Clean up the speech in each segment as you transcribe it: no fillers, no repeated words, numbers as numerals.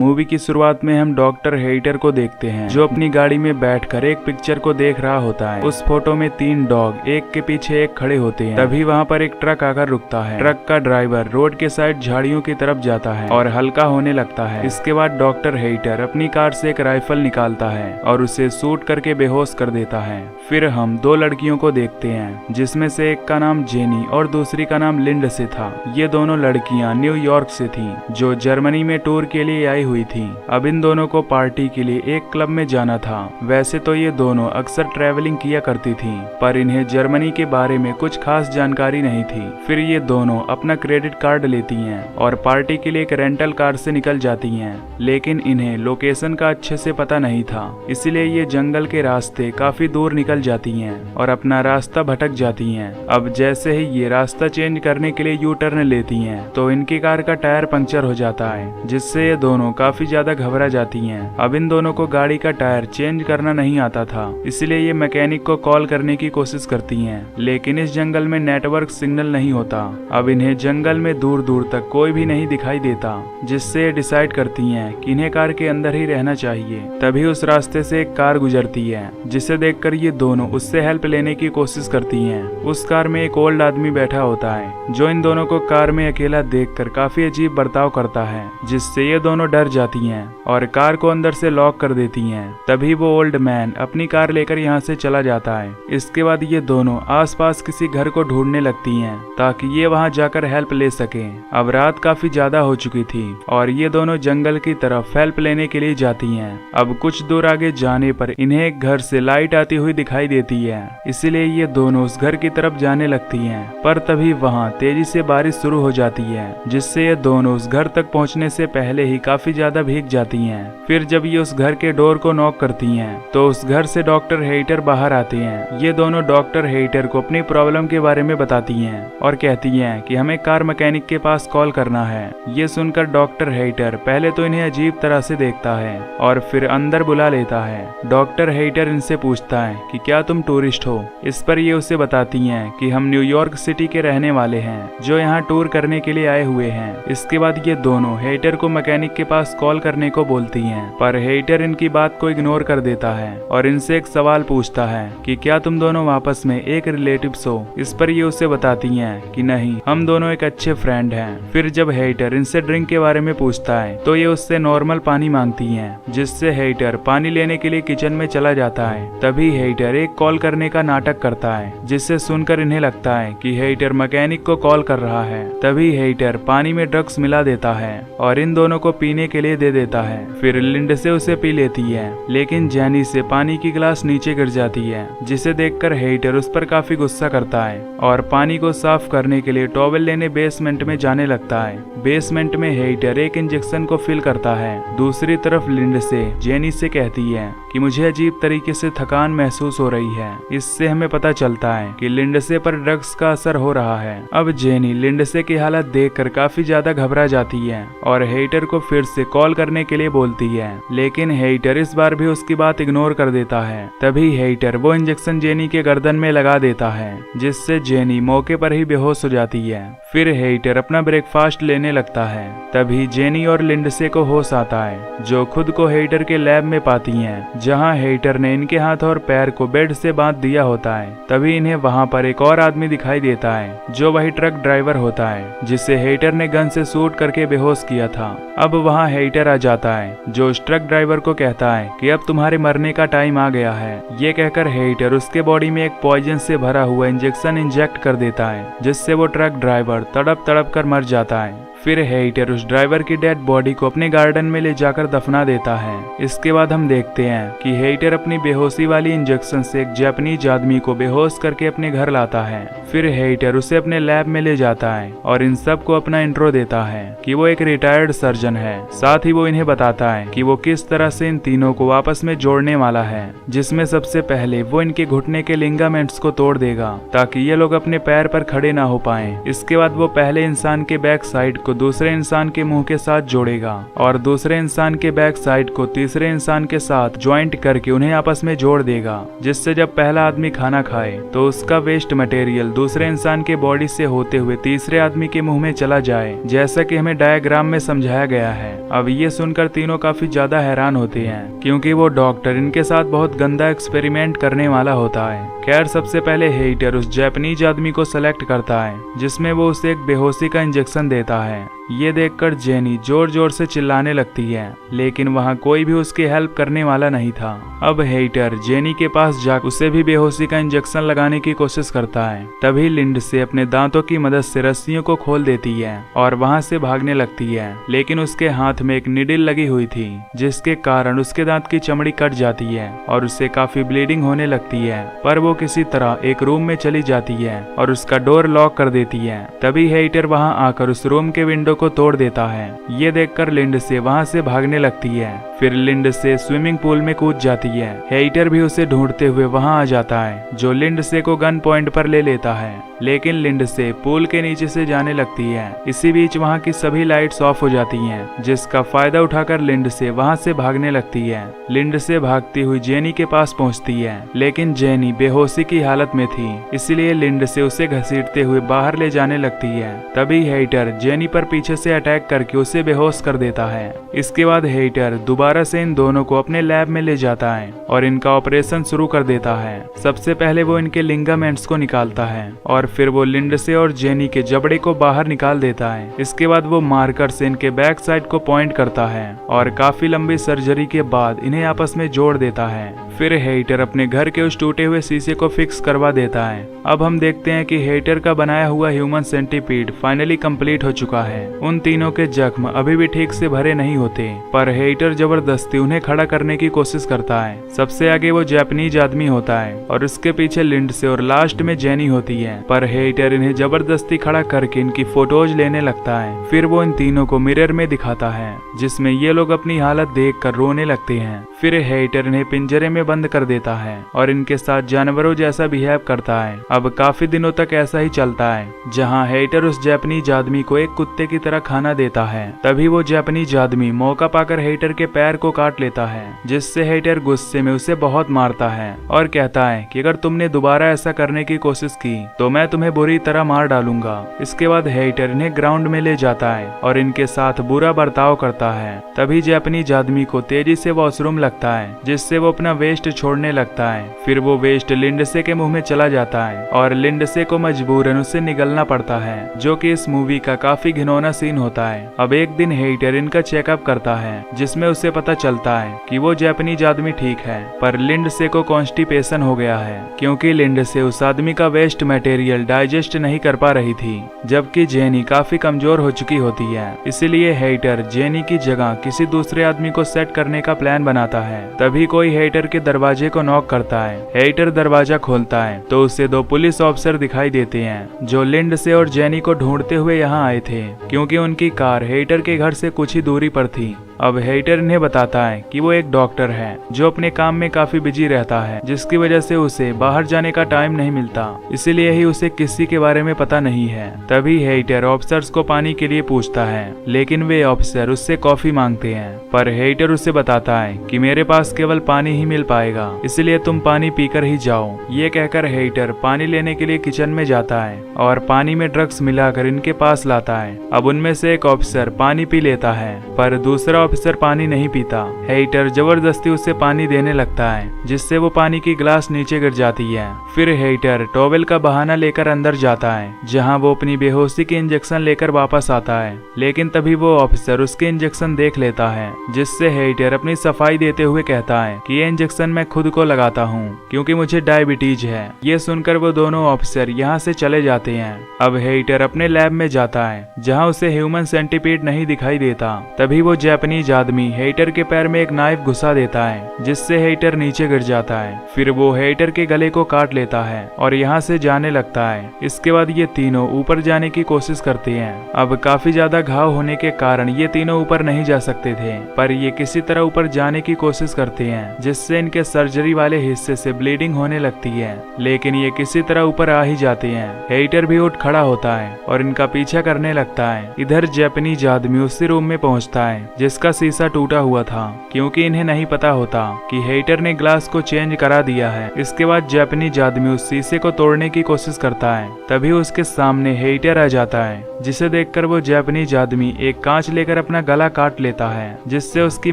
Movie की शुरुआत में हम डॉक्टर हेइटर को देखते हैं जो अपनी गाड़ी में बैठकर एक पिक्चर को देख रहा होता है। उस फोटो में 3 डॉग एक के पीछे एक खड़े होते हैं। तभी वहाँ पर एक ट्रक आकर रुकता है। ट्रक का ड्राइवर रोड के साइड झाड़ियों की तरफ जाता है और हल्का होने लगता है। इसके बाद डॉक्टर हेइटर अपनी कार से एक राइफल निकालता है और उसे शूट करके बेहोश कर देता है। फिर हम 2 लड़कियों को देखते हैं जिसमें से एक का नाम जेनी और दूसरी का नाम लिंडसे था। ये दोनों लड़कियां न्यूयॉर्क से थी जो जर्मनी में टूर के लिए आई हुई थी। अब इन दोनों को पार्टी के लिए एक क्लब में जाना था। वैसे तो ये दोनों अक्सर ट्रैवलिंग किया करती थी पर इन्हें जर्मनी के बारे में कुछ खास जानकारी नहीं थी। फिर ये दोनों अपना क्रेडिट कार्ड लेती हैं और पार्टी के लिए एक रेंटल कार से निकल जाती हैं। लेकिन इन्हें लोकेशन का अच्छे से पता नहीं था, इसलिए ये जंगल के रास्ते काफी दूर निकल जाती हैं और अपना रास्ता भटक जाती हैं। अब जैसे ही ये रास्ता चेंज करने के लिए यू टर्न लेती हैं तो इनकी कार का टायर पंक्चर हो जाता है, जिससे ये दोनों काफी ज्यादा घबरा जाती हैं। अब इन दोनों को गाड़ी का टायर चेंज करना नहीं आता था, इसलिए ये मैकेनिक को कॉल करने की कोशिश करती हैं। लेकिन इस जंगल में नेटवर्क सिग्नल नहीं होता। अब इन्हें जंगल में दूर दूर तक कोई भी नहीं दिखाई देता, जिससे ये डिसाइड करती हैं कि इन्हें कार के अंदर ही रहना चाहिए। तभी उस रास्ते से एक कार गुजरती है जिसे देखकर ये दोनों उससे हेल्प लेने की कोशिश करती हैं। उस कार में एक ओल्ड आदमी बैठा होता है जो इन दोनों को कार में अकेला देखकर काफी अजीब बर्ताव करता है, जिससे ये दोनों डर जाती हैं और कार को अंदर से लॉक कर देती हैं। तभी वो ओल्ड मैन अपनी कार लेकर यहाँ से चला जाता है। इसके बाद ये दोनों आसपास किसी घर को ढूंढने लगती हैं ताकि ये वहाँ जाकर हेल्प ले सकें। अब रात काफी ज्यादा हो चुकी थी और ये दोनों जंगल की तरफ हेल्प लेने के लिए जाती हैं। अब कुछ दूर आगे जाने पर इन्हें एक घर से लाइट आती हुई दिखाई देती है, इसीलिए ये दोनों उस घर की तरफ जाने लगती हैं। पर तभी वहाँ तेजी से बारिश शुरू हो जाती है, जिससे ये दोनों उस घर तक पहुँचने से पहले ही काफी ज्यादा भीग जाती हैं। फिर जब ये उस घर के डोर को नॉक करती हैं तो उस घर से डॉक्टर हेइटर बाहर आते हैं। ये दोनों डॉक्टर हेइटर को अपनी प्रॉब्लम के बारे में बताती हैं और कहती हैं कि हमें कार मैकेनिक के पास कॉल करना है। ये सुनकर डॉक्टर हेइटर पहले तो इन्हें अजीब तरह से देखता है और फिर अंदर बुला लेता है। डॉक्टर हेइटर इनसे पूछता है कि क्या तुम टूरिस्ट हो। इस पर ये उसे बताती हैं कि हम न्यूयॉर्क सिटी के रहने वाले हैं जो यहाँ टूर करने के लिए आए हुए हैं। इसके बाद ये दोनों हेइटर को मैकेनिक के पास कॉल करने को बोलती हैं, पर हेइटर इनकी बात को इग्नोर कर देता है और इनसे एक सवाल पूछता है कि क्या तुम दोनों आपस में एक रिलेटिव्स हो। इस पर ये उसे बताती हैं कि नहीं, हम दोनों एक अच्छे फ्रेंड हैं। फिर जब हेइटर इनसे ड्रिंक के बारे में पूछता है तो ये उससे नॉर्मल पानी मांगती हैं, जिससे हेइटर पानी लेने के लिए किचन में चला जाता है। तभी हेइटर एक कॉल करने का नाटक करता है, जिससे सुनकर इन्हें लगता है कि हेइटर मैकेनिक को कॉल कर रहा है। तभी हेइटर पानी में ड्रग्स मिला देता है और इन दोनों को पीने के लिए दे देता है। फिर लिंडसे उसे पी लेती है, लेकिन जेनी से पानी की गिलास नीचे गिर जाती है, जिसे देखकर हेइटर उस पर काफी गुस्सा करता है और पानी को साफ करने के लिए टॉवेल लेने बेसमेंट में जाने लगता है। बेसमेंट में हेइटर एक इंजेक्शन को फिल करता है। दूसरी तरफ लिंडसे जेनी से कहती है कि मुझे अजीब तरीके से थकान महसूस हो रही है। इससे हमें पता चलता है कि लिंडसे पर ड्रग्स का असर हो रहा है। अब जेनी लिंडसे की हालत देखकर काफी ज्यादा घबरा जाती है और हेइटर को फिर से कॉल करने के लिए बोलती है, लेकिन हेइटर इस बार भी उसकी बात इग्नोर कर देता है। तभी हेइटर वो इंजेक्शन जेनी के गर्दन में लगा देता है, जिससे जेनी मौके पर ही बेहोश हो जाती है। फिर हेइटर अपना ब्रेकफास्ट लेने लगता है। तभी जेनी और लिंडसे को होश आता है, जो खुद को हेइटर के लैब में पाती हैं, जहां हेइटर ने इनके हाथ और पैर को बेड से बांध दिया होता है। तभी इन्हें वहां पर एक और आदमी दिखाई देता है जो वही ट्रक ड्राइवर होता है जिसे हेइटर ने गन से शूट करके बेहोश किया था। अब वहां हेइटर आ जाता है जो उस ट्रक ड्राइवर को कहता है कि अब तुम्हारे मरने का टाइम आ गया है। ये कहकर हेइटर उसके बॉडी में एक पॉइजन से भरा हुआ इंजेक्शन इंजेक्ट कर देता है, जिससे वो ट्रक ड्राइवर तड़प तड़प कर मर जाता है। फिर हेइटर उस ड्राइवर की डेड बॉडी को अपने गार्डन में ले जाकर दफना देता है। इसके बाद हम देखते हैं कि हेइटर अपनी बेहोशी वाली इंजेक्शन से एक जापानीज आदमी को बेहोश करके अपने घर लाता है। फिर हेइटर उसे अपने लैब में ले जाता है और इन सब को अपना इंट्रो देता है कि वो एक रिटायर्ड सर्जन है। साथ ही वो इन्हें बताता है कि वो किस तरह से इन तीनों को आपस में जोड़ने वाला है, जिसमें सबसे पहले वो इनके घुटने के लिगामेंट्स को तोड़ देगा ताकि ये लोग अपने पैर पर खड़े ना हो पाए। इसके बाद वो पहले इंसान के बैक साइड को दूसरे इंसान के मुंह के साथ जोड़ेगा और दूसरे इंसान के बैक साइड को तीसरे इंसान के साथ ज्वाइंट करके उन्हें आपस में जोड़ देगा, जिससे जब पहला आदमी खाना खाए तो उसका वेस्ट मटेरियल दूसरे इंसान के बॉडी से होते हुए तीसरे आदमी के मुंह में चला जाए, जैसा कि हमें डायग्राम में समझाया गया है। अब ये सुनकर तीनों काफी ज्यादा हैरान होते हैं, क्योंकि वो डॉक्टर इनके साथ बहुत गंदा एक्सपेरिमेंट करने वाला होता है। खैर, सबसे पहले हेइटर उस जापानीज आदमी को सेलेक्ट करता है, जिसमें वो उसे एक बेहोशी का इंजेक्शन देता है। ये देखकर जेनी जोर जोर से चिल्लाने लगती है, लेकिन वहाँ कोई भी उसकी हेल्प करने वाला नहीं था। अब हेइटर जेनी के पास जाकर उसे भी बेहोशी का इंजेक्शन लगाने की कोशिश करता है। तभी लिंडसे अपने दांतों की मदद से रस्सियों को खोल देती है और वहाँ से भागने लगती है, लेकिन उसके हाथ में एक निडिल लगी हुई थी, जिसके कारण उसके दांत की चमड़ी कट जाती है और उससे काफी ब्लीडिंग होने लगती है। पर वो किसी तरह एक रूम में चली जाती है और उसका डोर लॉक कर देती है। तभी हेइटर वहाँ आकर उस रूम के विंडो को तोड़ देता है। ये देखकर लिंडसे वहाँ से भागने लगती है। फिर लिंडसे स्विमिंग पूल में कूद जाती है। हेइटर भी उसे ढूंढते हुए वहाँ आ जाता है, जो लिंडसे को गन पॉइंट पर ले लेता है, लेकिन लिंडसे पूल के नीचे से जाने लगती है। इसी बीच वहाँ की सभी लाइट्स ऑफ हो जाती हैं, जिसका फायदा उठाकर लिंडसे वहाँ से भागने लगती है। लिंडसे भागती हुई जेनी के पास पहुँचती है, लेकिन जेनी बेहोशी की हालत में थी, इसलिए लिंडसे उसे घसीटते हुए बाहर ले जाने लगती है। तभी हेइटर जेनी पर पीछे से अटैक करके उसे बेहोश कर देता है। इसके बाद हेइटर दोबारा से इन दोनों को अपने लैब में ले जाता है और इनका ऑपरेशन शुरू कर देता है। सबसे पहले वो इनके लिगामेंट्स को निकालता है और फिर वो लिंडसे और जेनी के जबड़े को बाहर निकाल देता है। इसके बाद वो मार्कर से इनके बैक साइड को पॉइंट करता है और काफी लंबी सर्जरी के बाद इन्हें आपस में जोड़ देता है। फिर हेइटर अपने घर के उस टूटे हुए शीशे को फिक्स करवा देता है। अब हम देखते हैं कि हेइटर का बनाया हुआ ह्यूमन सेंटीपीड फाइनली कंप्लीट हो चुका है। उन तीनों के जख्म अभी भी ठीक से भरे नहीं होते, पर हेइटर जबरदस्ती उन्हें खड़ा करने की कोशिश करता है। सबसे आगे वो जापानीज आदमी होता है और उसके पीछे लिंडसे और लास्ट में जेनी होती है, पर हेइटर इन्हें जबरदस्ती खड़ा करके इनकी फोटोज लेने लगता है। फिर वो इन तीनों को मिरर में दिखाता है, जिसमें ये लोग अपनी हालत देखकर रोने लगते हैं। फिर हेइटर इन्हें पिंजरे में बंद कर देता है और इनके साथ जानवरों जैसा बिहेव करता है। अब काफी दिनों तक ऐसा ही चलता है, जहां हेइटर उस जापानीज आदमी को एक कुत्ते की तरह खाना देता है। तभी वो जापानीज आदमी मौका पाकर हेइटर के पैर को काट लेता है, जिससे हेइटर गुस्से में उसे बहुत मारता है और कहता है कि अगर तुमने दोबारा ऐसा करने की कोशिश की तो मैं तुम्हें बुरी तरह मार डालूंगा। इसके बाद हेइटर इन्हें ग्राउंड में ले जाता है और इनके साथ बुरा बर्ताव करता है। तभी जापानीज आदमी को तेजी से वॉशरूम लगता है, जिससे वो अपना वेस्ट छोड़ने लगता है। फिर वो वेस्ट लिंडसे के मुंह में चला जाता है और लिंडसे को मजबूरन उसे निगलना पड़ता है, जो कि इस मूवी का काफी घिनौना सीन होता है। अब एक दिन हेइटर इनका चेकअप करता है, जिसमें उसे पता चलता है कि वो जापानीज आदमी ठीक है, पर लिंडसे को कॉन्स्टिपेशन हो गया है, क्योंकि लिंडसे उस आदमी का वेस्ट मटेरियल डाइजेस्ट नहीं कर पा रही थी, जबकि जेनी काफी कमजोर हो चुकी होती है। इसलिए हेइटर जेनी की जगह किसी दूसरे आदमी को सेट करने का प्लान बनाता है। तभी कोई हेइटर के दरवाजे को नॉक करता है। हेइटर दरवाजा खोलता है तो उसे दो पुलिस ऑफिसर दिखाई देते हैं, जो लिंडसे और जेनी को ढूंढते हुए यहाँ आए थे, क्योंकि उनकी कार हेइटर के घर से कुछ ही दूरी पर थी। अब हेइटर इन्हें बताता है कि वो एक डॉक्टर है, जो अपने काम में काफी बिजी रहता है, जिसकी वजह से उसे बाहर जाने का टाइम नहीं मिलता, इसीलिए ही उसे किसी के बारे में पता नहीं है। तभी हेइटर ऑफिसर्स को पानी के लिए पूछता है, लेकिन वे ऑफिसर उससे कॉफी मांगते हैं, पर हेइटर उसे बताता है कि मेरे पास केवल पानी ही मिल पाएगा, इसलिए तुम पानी पीकर ही जाओ। ये कहकर हेइटर पानी लेने के लिए किचन में जाता है और पानी में ड्रग्स मिलाकर इनके पास लाता है। अब उनमें से एक ऑफिसर पानी पी लेता है, पर दूसरा ऑफिसर पानी नहीं पीता। हेइटर जबरदस्ती उसे पानी देने लगता है, जिससे वो पानी की ग्लास नीचे गिर जाती है। फिर हेइटर टॉवेल का बहाना लेकर अंदर जाता है, जहां वो अपनी बेहोशी की इंजेक्शन लेकर वापस आता है, लेकिन तभी वो ऑफिसर उसके इंजेक्शन देख लेता है, जिससे हेइटर अपनी सफाई देते हुए कहता है कि ये इंजेक्शन मैं खुद को लगाता हूँ, क्योंकि मुझे डायबिटीज है। ये सुनकर वो दोनों ऑफिसर यहाँ से चले जाते हैं। अब हेइटर अपने लैब में जाता है, जहाँ उसे ह्यूमन सेंटीपीड नहीं दिखाई देता। तभी वो जापानीज जैपनीज आदमी हेटर के पैर में एक नाइफ घुसा देता है, जिससे हेटर नीचे गिर जाता है। फिर वो हेटर के गले को काट लेता है और यहाँ से जाने लगता है। इसके बाद ये तीनों ऊपर जाने की कोशिश करते हैं। अब काफी ज्यादा घाव होने के कारण ये तीनों ऊपर नहीं जा सकते थे, पर ये किसी तरह ऊपर जाने की कोशिश करते हैं, जिससे इनके सर्जरी वाले हिस्से से ब्लीडिंग होने लगती है। लेकिन ये किसी तरह ऊपर आ ही जाते हैं। हेटर भी उठ खड़ा होता है और इनका पीछा करने लगता है। इधर जैपनीज आदमी उसी रूम में पहुंचता है जिसका शीशा टूटा हुआ था, क्योंकि इन्हें नहीं पता होता कि हेटर ने ग्लास को चेंज करा दिया है। इसके बाद जैपनीज आदमी उस शीशे को तोड़ने की कोशिश करता है। तभी उसके सामने हेटर आ जाता है, जिसे देखकर वो जैपनीज आदमी एक कांच लेकर अपना गला काट लेता है, जिससे उसकी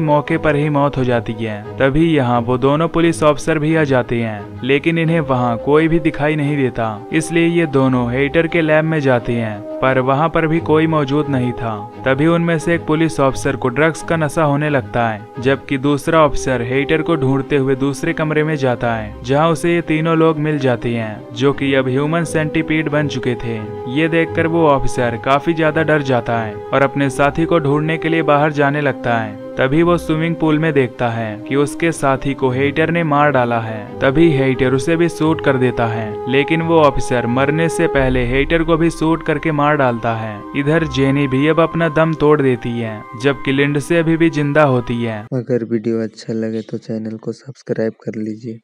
मौके पर ही मौत हो जाती है। तभी यहाँ वो दोनों पुलिस ऑफिसर भी आ जाते हैं, लेकिन इन्हें वहाँ कोई भी दिखाई नहीं देता। इसलिए ये दोनों हेटर के लैब में जाते हैं, पर वहाँ पर भी कोई मौजूद नहीं था। तभी उनमें से एक पुलिस ऑफिसर को ड्रग्स का नशा होने लगता है, जबकि दूसरा ऑफिसर हेटर को ढूंढते हुए दूसरे कमरे में जाता है, जहाँ उसे ये तीनों लोग मिल जाते हैं, जो कि अब ह्यूमन सेंटीपीड बन चुके थे। ये देखकर वो ऑफिसर काफी ज्यादा डर जाता है और अपने साथी को ढूंढने के लिए बाहर जाने लगता है। तभी वो स्विमिंग पूल में देखता है कि उसके साथी को हेटर ने मार डाला है। तभी हेटर उसे भी शूट कर देता है, लेकिन वो ऑफिसर मरने से पहले हेटर को भी शूट करके मार डालता है। इधर जेनी भी अब अपना दम तोड़ देती है, जबकि लिंडसे अभी भी जिंदा होती है। अगर वीडियो अच्छा लगे तो चैनल को सब्सक्राइब कर लीजिए।